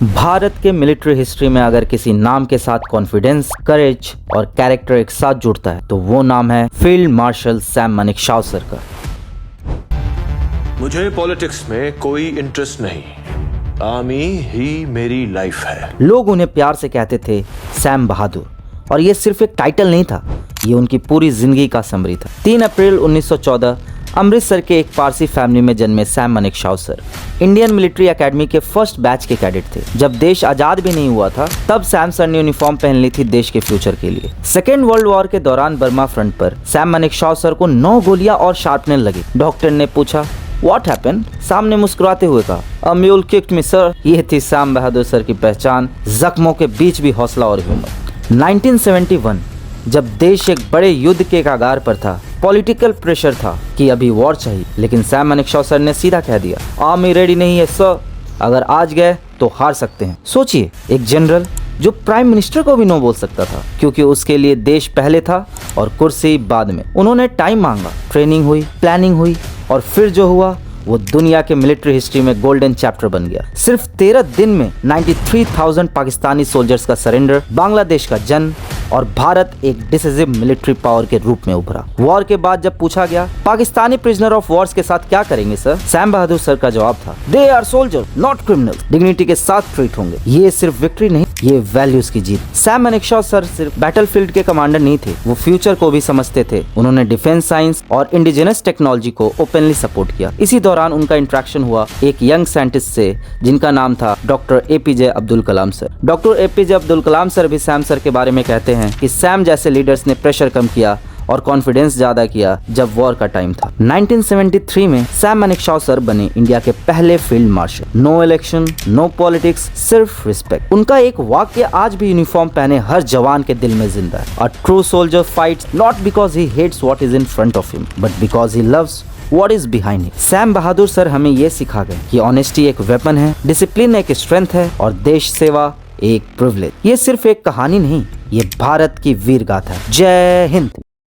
भारत के military history में अगर किसी नाम के साथ कॉन्फिडेंस, करेज और कैरेक्टर एक साथ जुड़ता है तो वो नाम है field marshal Sam Manekshaw sir का। मुझे पॉलिटिक्स में कोई इंटरेस्ट नहीं, आर्मी ही मेरी लाइफ है। लोग उन्हें प्यार से कहते थे सैम बहादुर, और ये सिर्फ एक टाइटल नहीं था, ये उनकी पूरी जिंदगी का समरी था। 3 अप्रैल 1914 अमृतसर के एक पारसी फैमिली में जन्मे Sam Manekshaw sir Indian military academy के फर्स्ट बैच के कैडेट थे। जब देश आजाद भी नहीं हुआ था तब सैम सर ने यूनिफॉर्म पहन ली थी देश के फ्यूचर के लिए। सेकेंड वर्ल्ड वॉर के दौरान बर्मा फ्रंट पर सैम मानेकशॉ सर को 9 गोलियां और शार्पनर लगी। डॉक्टर ने पूछा What happened? सैम ने मुस्कुराते हुए कहा A mule kicked me sir। ये थी सैम बहादुर सर की पहचान, जख्मों के बीच भी हौसला और हिम्मत। 1971 जब देश एक बड़े युद्ध के कगार पर था, पॉलिटिकल प्रेशर था कि अभी वॉर चाहिए, लेकिन सैम मानेकशॉ सर ने सीधा कह दिया आर्मी रेडी नहीं है सर, अगर आज गए तो हार सकते हैं। सोचिए, एक जनरल जो प्राइम मिनिस्टर को भी नो बोल सकता था, क्योंकि उसके लिए देश पहले था और कुर्सी बाद में। उन्होंने टाइम मांगा, ट्रेनिंग हुई, प्लानिंग हुई, और फिर जो हुआ वो दुनिया के मिलिट्री हिस्ट्री में गोल्डन चैप्टर बन गया। सिर्फ 13 दिन में 93,000 पाकिस्तानी सोल्जर्स का सरेंडर, बांग्लादेश का जन्म और भारत एक डिसिसिव मिलिट्री पावर के रूप में उभरा। वॉर के बाद जब पूछा गया पाकिस्तानी प्रिजनर ऑफ वॉर्स के साथ क्या करेंगे सर, सैम बहादुर सर का जवाब था they are soldier not criminal, dignity के साथ ट्रीट होंगे। ये सिर्फ विक्ट्री नहीं, ये वैल्यूज की जीत। सैम मानेकशॉ सर सिर्फ बैटलफील्ड के कमांडर नहीं थे, वो फ्यूचर को भी समझते थे। उन्होंने डिफेंस साइंस और इंडिजिनस टेक्नोलॉजी को ओपनली सपोर्ट किया। इसी दौरान उनका इंटरेक्शन हुआ एक यंग साइंटिस्ट से जिनका नाम था doctor APJ Abdul Kalam sir. Doctor APJ Abdul Kalam sir भी सैम सर के बारे में कहते हैं कि सैम जैसे लीडर्स ने प्रेशर कम किया और कॉन्फिडेंस ज्यादा किया जब वॉर का टाइम था। 1973 में सैम मानेकशॉ सर बने इंडिया के पहले field marshal. No election, no politics, सिर्फ रिस्पेक्ट। उनका एक वाक्य आज भी यूनिफॉर्म पहने हर जवान के दिल में जिंदा है। A true soldier fights not because he hates what is in front of him, but because he loves What is behind it? Sam Bahadur sir हमें ये सिखा गए कि ऑनेस्टी एक वेपन है, डिसिप्लिन एक स्ट्रेंथ है और देश सेवा एक प्रिविलेज। ये सिर्फ एक कहानी नहीं, ये भारत की वीर गाथा है। जय हिंद।